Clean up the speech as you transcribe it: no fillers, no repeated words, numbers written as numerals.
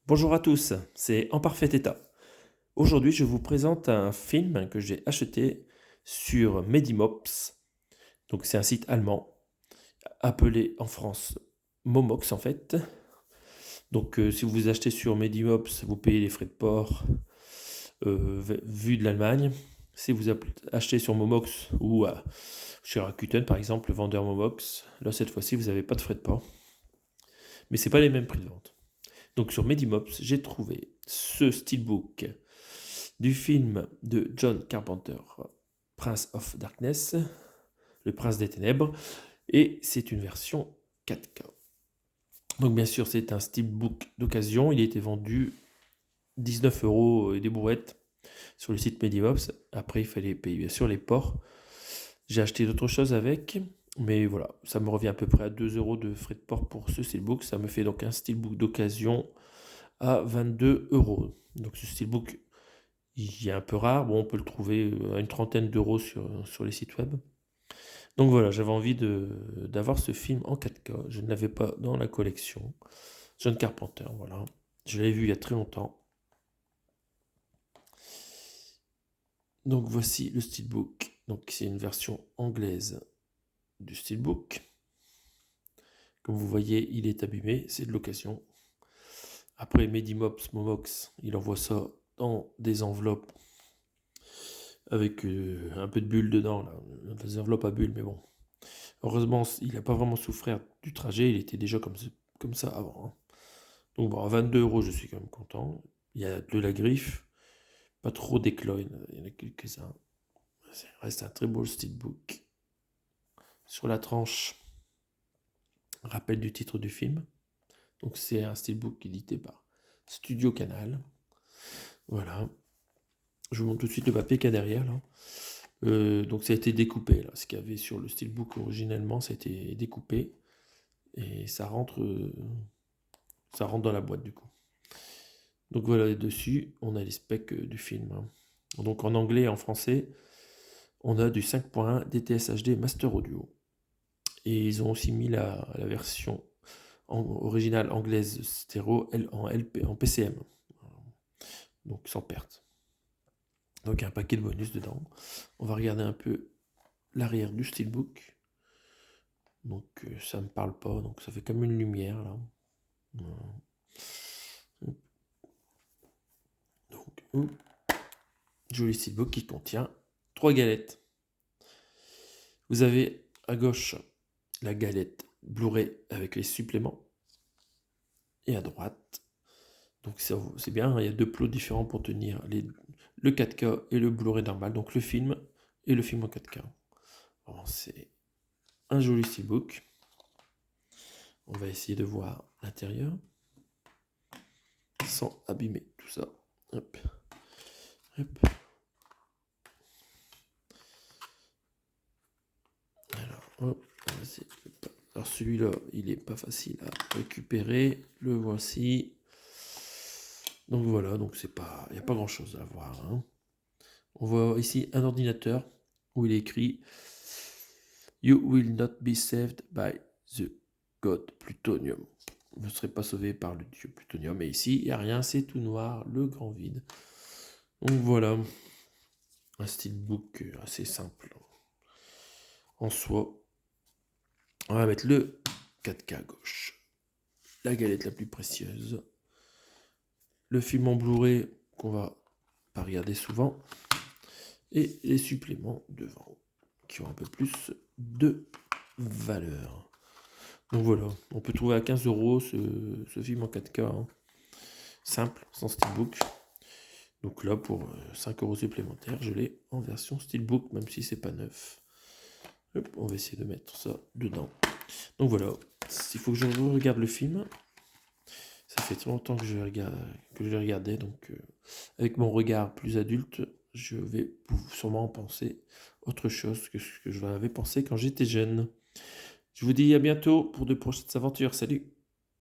Bonjour à tous, c'est En Parfait État. Aujourd'hui, je vous présente un film que j'ai acheté sur Medimops. Donc, c'est un site allemand, appelé en France Momox en fait. Donc, si vous achetez sur Medimops, vous payez les frais de port vus de l'Allemagne. Si vous achetez sur Momox ou chez Rakuten par exemple, le vendeur Momox, là cette fois-ci, vous n'avez pas de frais de port. Mais c'est pas les mêmes prix de vente. Donc sur Medimops, j'ai trouvé ce steelbook du film de John Carpenter, Prince of Darkness, le prince des ténèbres, et c'est une version 4K. Donc bien sûr, c'est un steelbook d'occasion, il a été vendu 19 € et des brouettes sur le site Medimops. Après, il fallait payer bien sûr les ports. J'ai acheté d'autres choses avec, mais voilà, ça me revient à peu près à 2 € de frais de port pour ce steelbook. Ça me fait donc un steelbook d'occasion à 22 €. Donc ce steelbook, il est un peu rare. Bon, on peut le trouver à une trentaine d'euros sur les sites web. Donc voilà, j'avais envie d'avoir ce film en 4K. Je ne l'avais pas dans la collection. John Carpenter, voilà. Je l'avais vu il y a très longtemps. Donc voici le steelbook. Donc c'est une version anglaise du steelbook. Comme vous voyez, il est abîmé, c'est de l'occasion. Après, Medimops, Momox, il envoie ça dans des enveloppes avec un peu de bulles dedans, là. Des enveloppes à bulles, mais bon. Heureusement, il n'a pas vraiment souffert du trajet, il était déjà comme ça avant, hein. Donc bon, à 22 €, je suis quand même content. Il y a de la griffe, pas trop d'écloine, il y en a quelques-uns. Ça reste un très beau steelbook. Sur la tranche, rappel du titre du film. Donc c'est un steelbook édité par Studio Canal. Voilà. Je vous montre tout de suite le papier qu'il y a derrière, là. Donc ça a été découpé, là. Ce qu'il y avait sur le steelbook originellement, ça a été découpé. Et ça rentre dans la boîte du coup. Donc voilà, dessus, on a les specs du film, hein. Donc en anglais et en français, on a du 5.1 DTS HD Master Audio. Et ils ont aussi mis la version originale anglaise stéréo en PCM. Donc sans perte. Donc il y a un paquet de bonus dedans. On va regarder un peu l'arrière du steelbook. Donc ça me parle pas, donc ça fait comme une lumière là. Donc, joli steelbook qui contient 3 galettes. Vous avez à gauche la galette Blu-ray avec les suppléments. Et à droite, donc c'est bien, il y a deux plots différents pour tenir le 4K et le Blu-ray normal, donc le film et le film en 4K. Bon, c'est un joli steelbook. On va essayer de voir l'intérieur sans abîmer tout ça. Hop. Hop. Alors, hop, alors celui-là, il est pas facile à récupérer. Le voici. Donc voilà, donc il n'y a pas grand-chose à voir, hein. On voit ici un ordinateur où il est écrit You will not be saved by the god Plutonium. Vous ne serez pas sauvé par le dieu Plutonium. Et ici, il n'y a rien, c'est tout noir, le grand vide. Donc voilà, un steelbook assez simple en soi. On va mettre le 4K à gauche, la galette la plus précieuse, le film en Blu-ray qu'on va pas regarder souvent, et les suppléments devant qui ont un peu plus de valeur. Donc voilà, on peut trouver à 15 € ce film en 4K, hein. Simple, sans steelbook. Donc là, pour 5 € supplémentaires, je l'ai en version steelbook, même si c'est pas neuf. Hop, on va essayer de mettre ça dedans. Donc voilà, il faut que je regarde le film. Ça fait trop longtemps que je le regardais, donc avec mon regard plus adulte, je vais sûrement penser autre chose que ce que je l'avais pensé quand j'étais jeune. Je vous dis à bientôt pour de prochaines aventures. Salut!